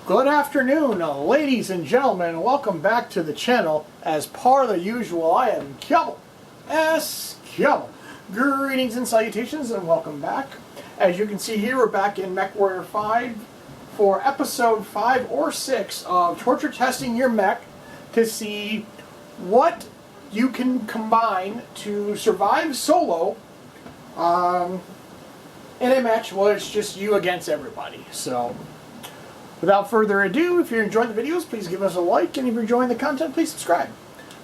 Good afternoon, ladies and gentlemen. Welcome back to the channel. As per the usual, I am Kibble. Kibble. Greetings and salutations and welcome back. As you can see here, we're back in Mech Warrior 5 for episode 5 or 6 of torture testing your mech to see what you can combine to survive solo in a match where it's just you against everybody. So, without further ado, if you're enjoying the videos, please give us a like, and if you're enjoying the content, please subscribe.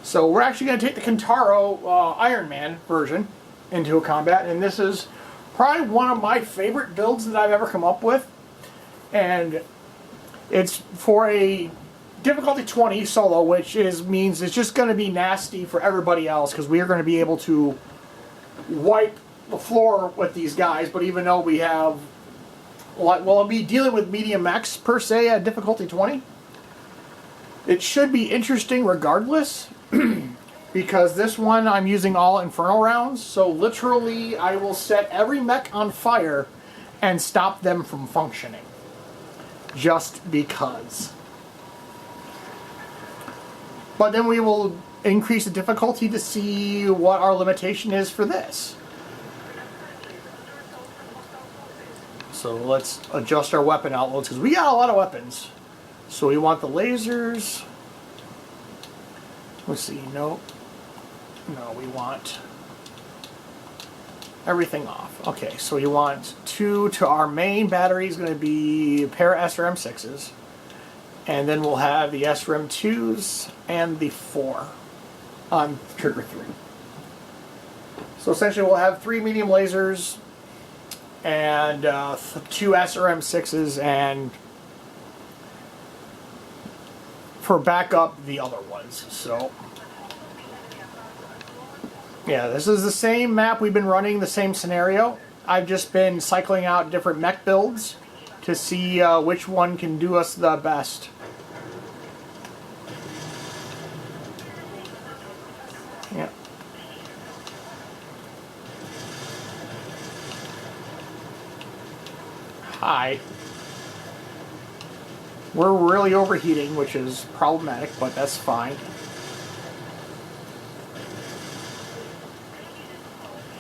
So we're actually going to take the Kentaro Iron Man version into a combat, and this is probably one of my favorite builds that I've ever come up with. And it's for a difficulty 20 solo, which means it's just going to be nasty for everybody else, because we are going to be able to wipe the floor with these guys. But even though we have, well, I'll be dealing with medium mechs per se at difficulty 20, it should be interesting regardless, because this one I'm using all Inferno rounds, so literally I will set every mech on fire and stop them from functioning. Just because. But then we will increase the difficulty to see what our limitation is for this. So let's adjust our weapon outloads, because we got a lot of weapons. So we want the lasers. Let's see, no, we want everything off. Okay, so we want 2 to our main battery is going to be a pair of SRM6s. And then we'll have the SRM2s and the 4 on trigger 3. So essentially we'll have 3 medium lasers and 2 SRM6s, and for backup, the other ones. So yeah, this is the same map we've been running, the same scenario. I've just been cycling out different mech builds to see which one can do us the best. Yeah. Hi. We're really overheating, which is problematic, but that's fine.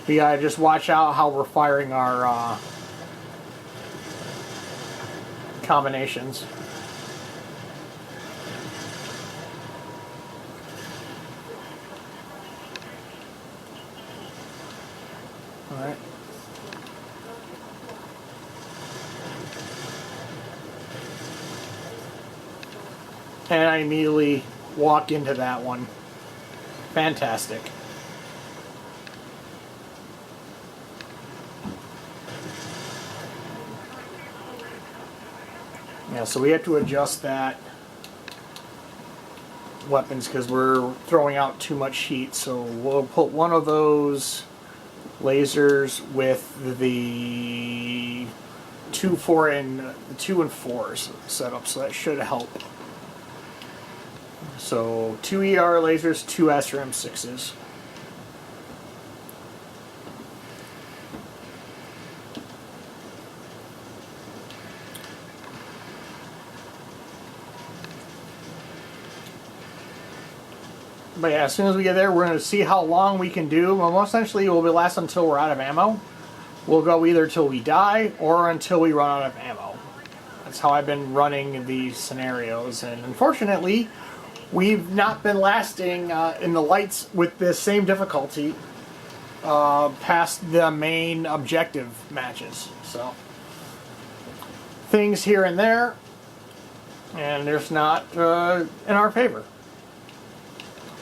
We gotta just watch out how we're firing our combinations. Alright. And I immediately walk into that one. Fantastic. Yeah, so we have to adjust that weapons because we're throwing out too much heat. So we'll put one of those lasers with the 2 and 4s set up, so that should help. So 2 ER lasers, 2 SRM6s. But yeah, as soon as we get there, we're going to see how long we can do. Well, essentially, it will last until we're out of ammo. We'll go either till we die or until we run out of ammo. That's how I've been running these scenarios. And unfortunately, we've not been lasting in the lights with the same difficulty past the main objective matches. So, things here and there, and there's not in our favor.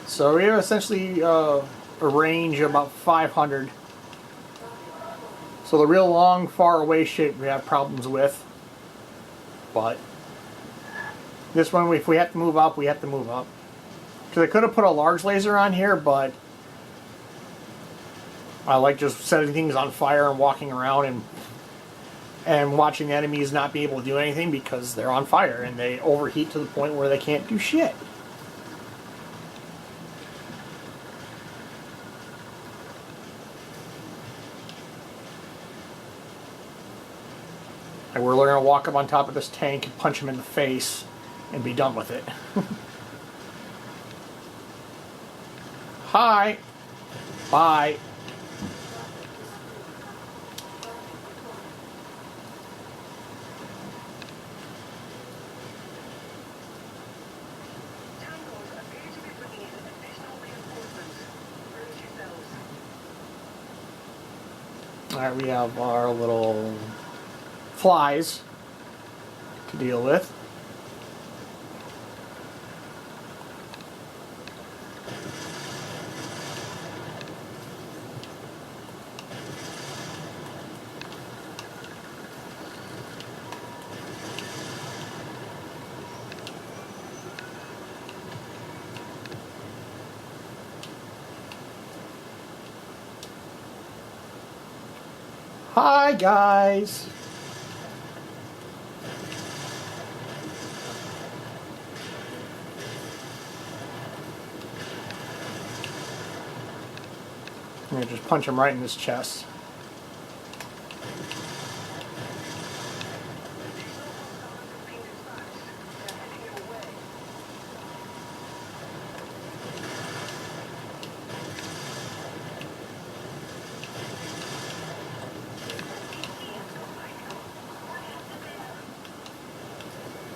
So we have essentially a range of about 500. So the real long, far away shit we have problems with. But this one, if we have to move up, we have to move up. Because I could have put a large laser on here, but I like just setting things on fire and walking around and watching the enemies not be able to do anything because they're on fire and they overheat to the point where they can't do shit. And we're going to walk up on top of this tank and punch him in the face and be done with it. Hi. Bye. Alright, we have our little flies to deal with. Hi guys! I'm going to just punch him right in his chest.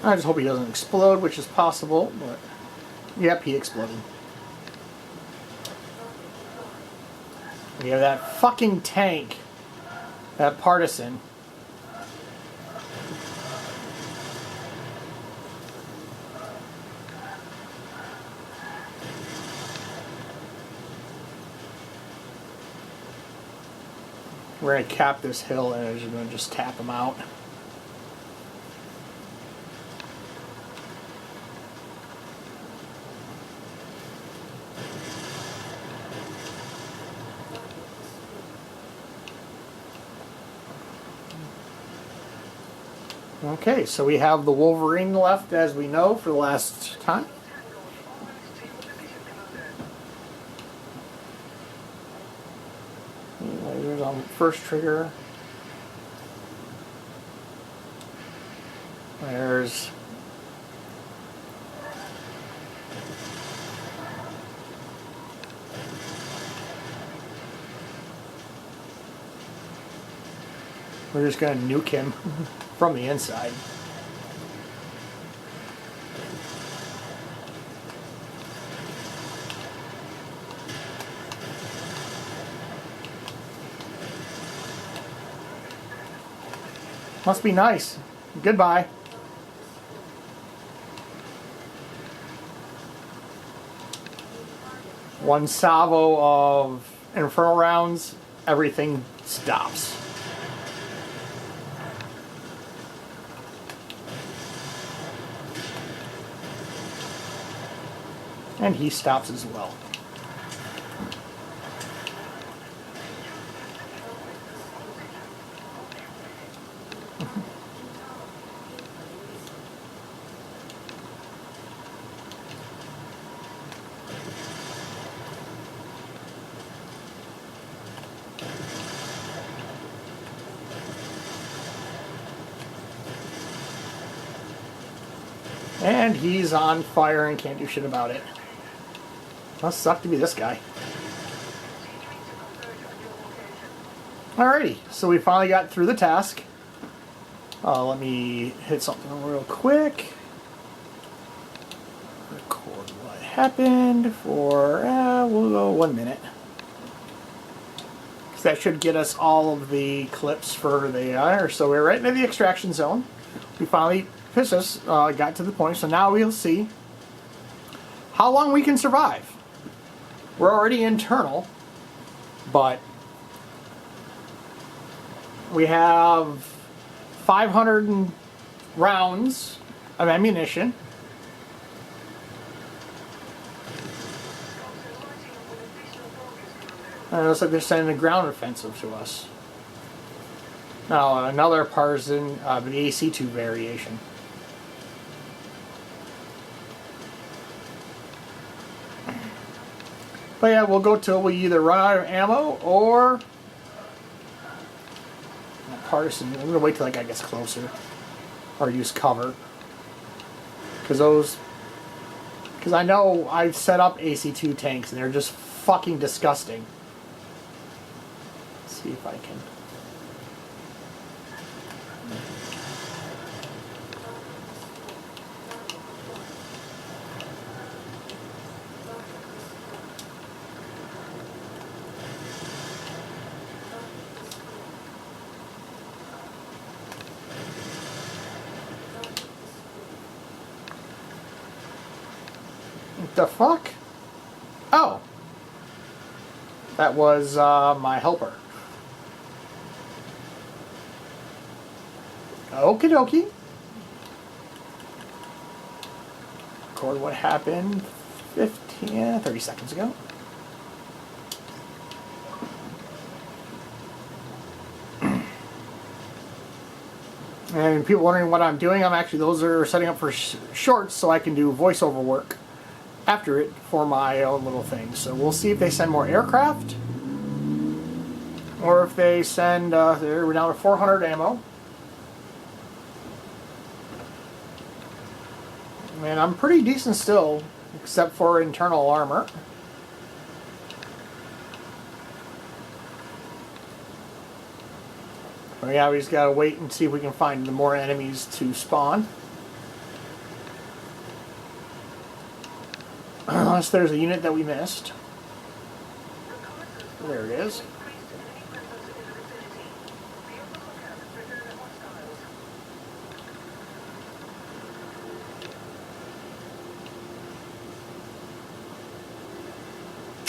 I just hope he doesn't explode, which is possible, but yep, he exploded. We have that fucking tank, that partisan. We're going to cap this hill and we're going to just tap him out. Okay, so we have the Wolverine left, as we know, for the last time. Lasers on the first trigger. There's... We're just going to nuke him from the inside. Must be nice. Goodbye. One salvo of infernal rounds, everything stops. And he stops as well. And he's on fire and can't do shit about it. Must suck to be this guy. Alrighty, so we finally got through the task. Let me hit something real quick. Record what happened for, we'll go 1 minute. Because that should get us all of the clips for the, so we're right into the extraction zone. We finally, got to the point, so now we'll see how long we can survive. We're already internal, but we have 500 rounds of ammunition. And it looks like they're sending a ground offensive to us. Now, another partisan, the AC2 variation. But yeah, we'll go till we either run out of ammo or partisan. I'm gonna wait till that guy gets closer, or use cover, because I know I've set up AC2 tanks and they're just fucking disgusting. Let's see if I can. What the fuck? Oh. That was my helper. Okie dokie. Record what happened 30 seconds ago. And people wondering what I'm doing, those are setting up for shorts so I can do voiceover work after it for my own little thing. So we'll see if they send more aircraft, or if they send, we're down to 400 ammo. And I'm pretty decent still, except for internal armor. Oh yeah, we just gotta wait and see if we can find more enemies to spawn. Unless there's a unit that we missed. There it is.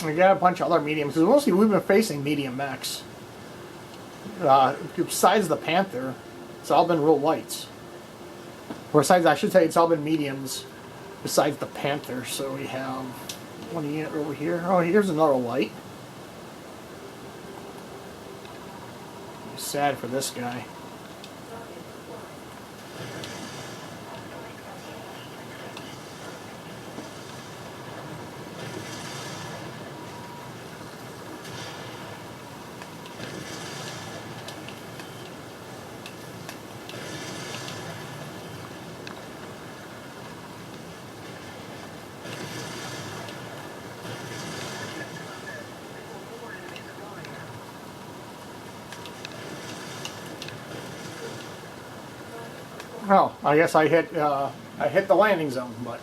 We got a bunch of other mediums, because mostly we've been facing medium mechs. Besides the Panther, it's all been real lights. Or besides, I should say, it's all been mediums. Besides the Panther, so we have one unit over here. Oh, here's another light. Sad for this guy. Oh, I guess I hit the landing zone, but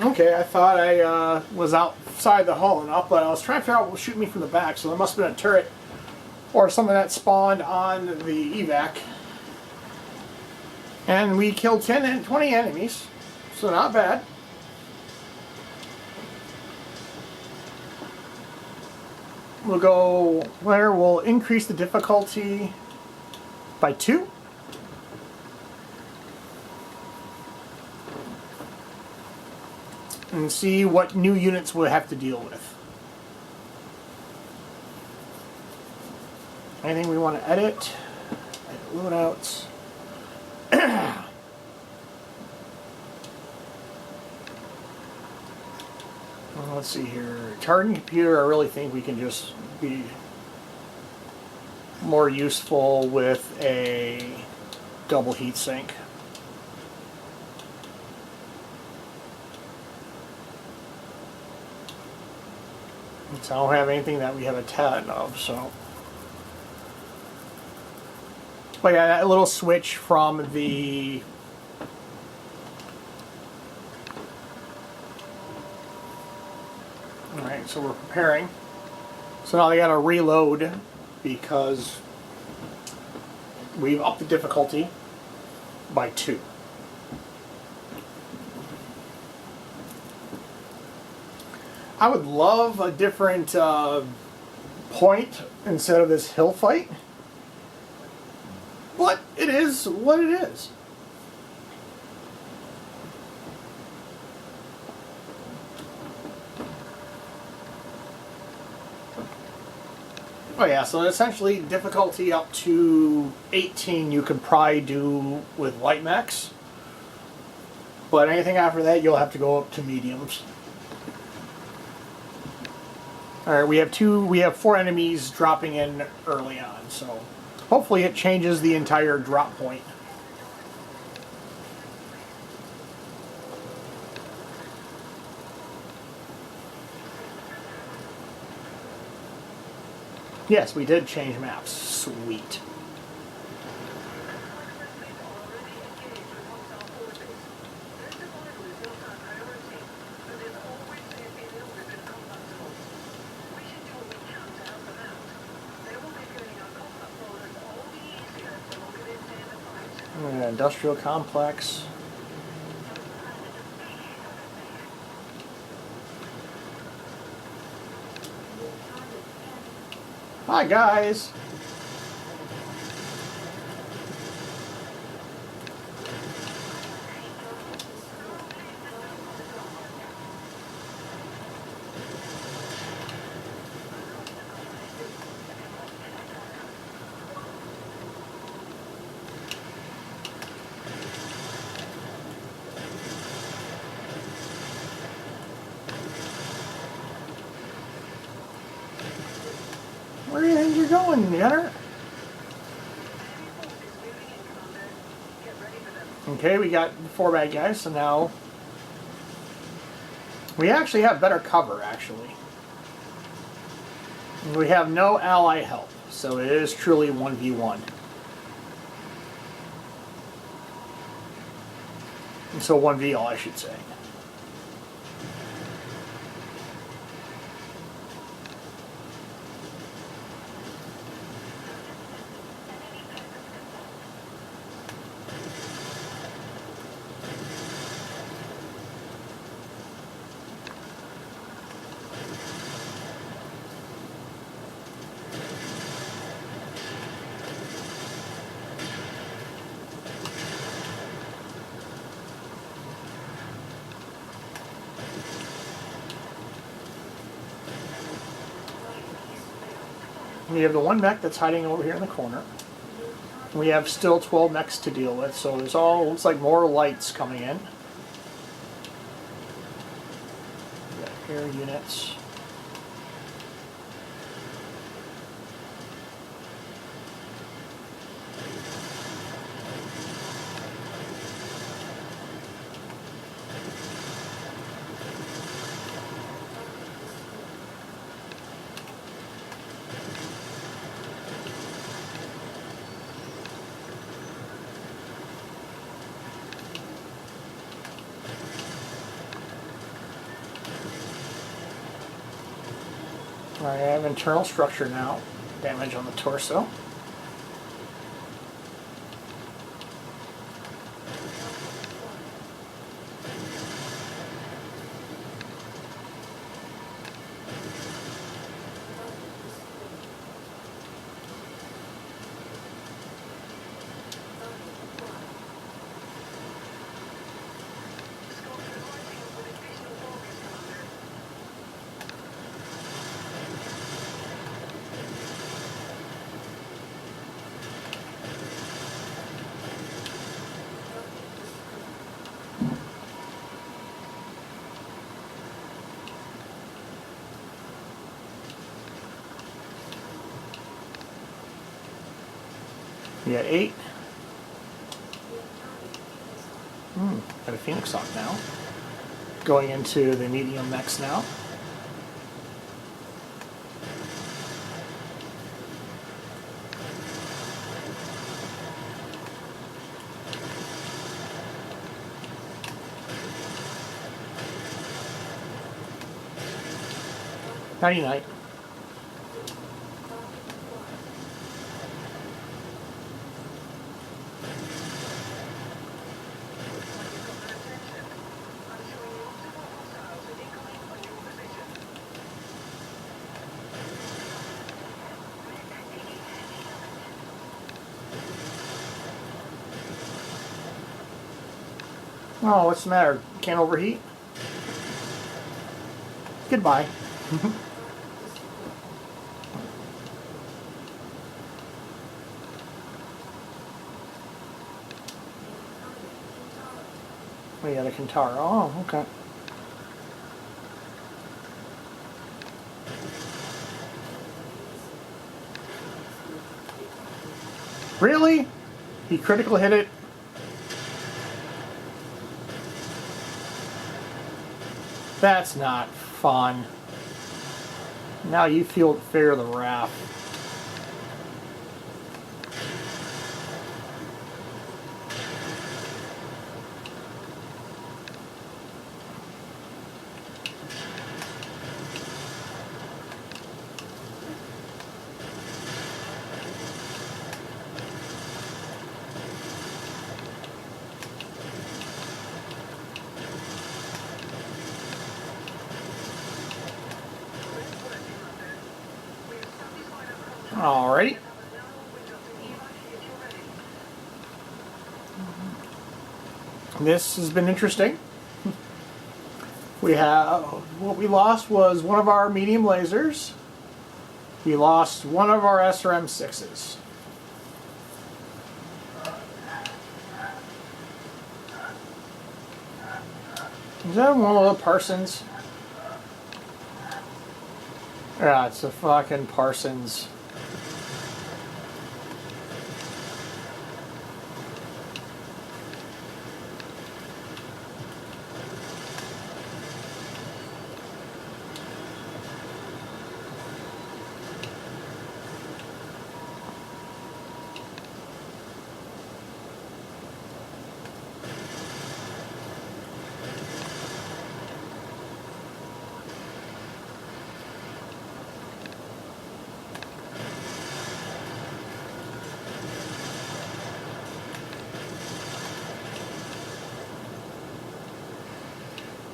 okay. I thought I was outside the hull enough, but I was trying to figure out what was shooting me from the back, so there must have been a turret or something that spawned on the evac. And we killed 10 and 20 enemies, so not bad. We'll go where we'll increase the difficulty by 2. And see what new units we'll have to deal with. Anything we want to edit? Edit loadouts. Let's see here. Targeting computer, I really think we can just be more useful with a double heat sink. So I don't have anything that we have a ton of, so. But yeah, that little switch from the Alright, so we're preparing. So now they gotta reload because we've upped the difficulty by 2. I would love a different point instead of this hill fight, but it is what it is. Oh yeah, so essentially difficulty up to 18 you could probably do with light mechs. But anything after that, you'll have to go up to mediums. Alright, we have 4 enemies dropping in early on, so hopefully it changes the entire drop point. Yes, we did change maps. Sweet. Industrial complex. Hi guys. Where do you think you're going, Gunner? Okay, we got 4 bad guys, so now we actually have better cover, actually. We have no ally help, so it is truly 1v1. And so 1v all, I should say. We have the 1 mech that's hiding over here in the corner. We have still 12 mechs to deal with, so there's looks like more lights coming in. We got air units. I have internal structure now. Damage on the torso. We got 8. Got a Phoenix Hawk now. Going into the medium mechs now. Night-night. Oh, what's the matter? Can't overheat? Goodbye. We got a Kintaro. Oh, okay. Really? He critical hit it? That's not fun. Now you feel the fear of the wrath. Alrighty. This has been interesting. What we lost was one of our medium lasers. We lost one of our SRM-6s. Is that one of the Parsons? Yeah, it's a fucking Parsons.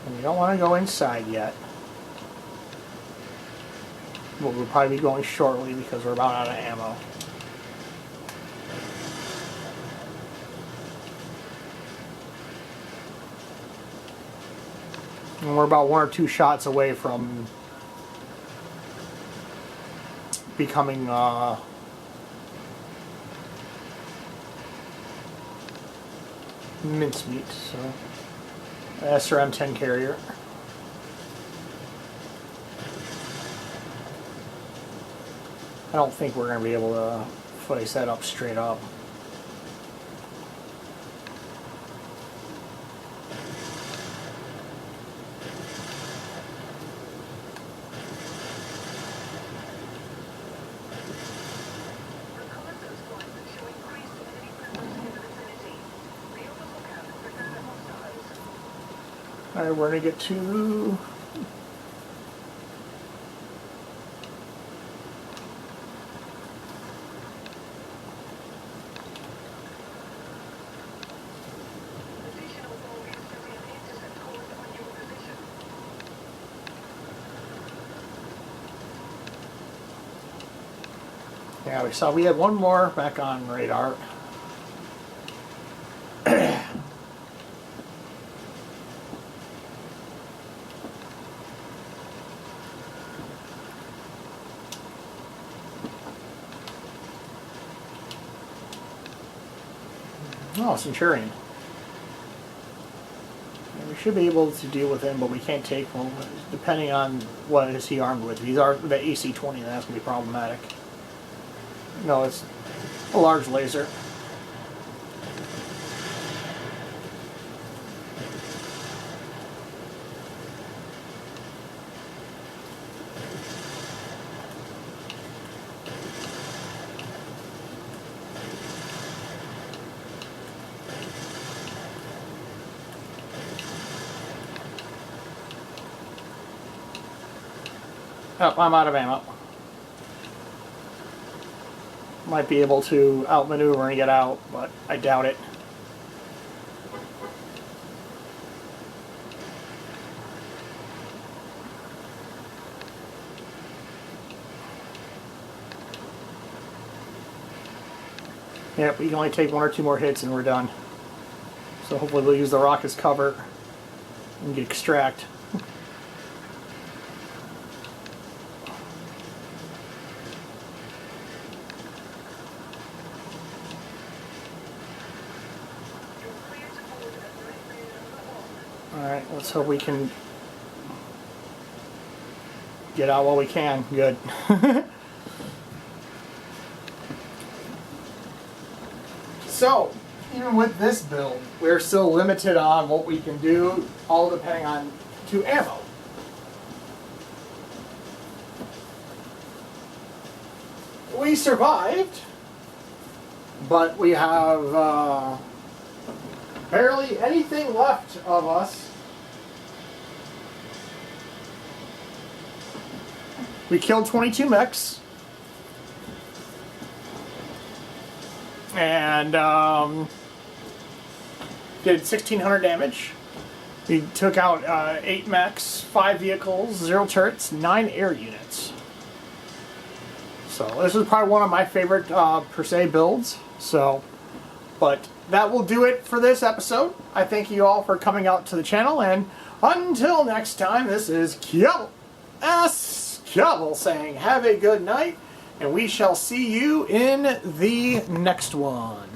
And you don't want to go inside yet. But we'll probably be going shortly because we're about out of ammo. And we're about 1 or 2 shots away from becoming mincemeat. So SRM-10 carrier. I don't think we're going to be able to face that up straight up. Alright, we're going to get to... Yeah, we saw we had one more back on radar. Oh, Centurion. Yeah, we should be able to deal with him, but we can't take him, depending on what is he armed with. If he's armed with the AC-20, that's going to be problematic. No, it's a large laser. Oh, I'm out of ammo. Might be able to outmaneuver and get out, but I doubt it. Yep, we can only take 1 or 2 more hits and we're done. So hopefully we'll use the rock as cover and get extract. Alright, let's hope we can get out while we can. Good. So, even with this build, we're still limited on what we can do, all depending on ammo. We survived, but we have barely anything left of us. We killed 22 mechs. And did 1,600 damage. We took out 8 mechs, 5 vehicles, 0 turrets, 9 air units. So this is probably one of my favorite per se builds. So, but that will do it for this episode. I thank you all for coming out to the channel, and until next time, this is Kjell saying have a good night, and we shall see you in the next one.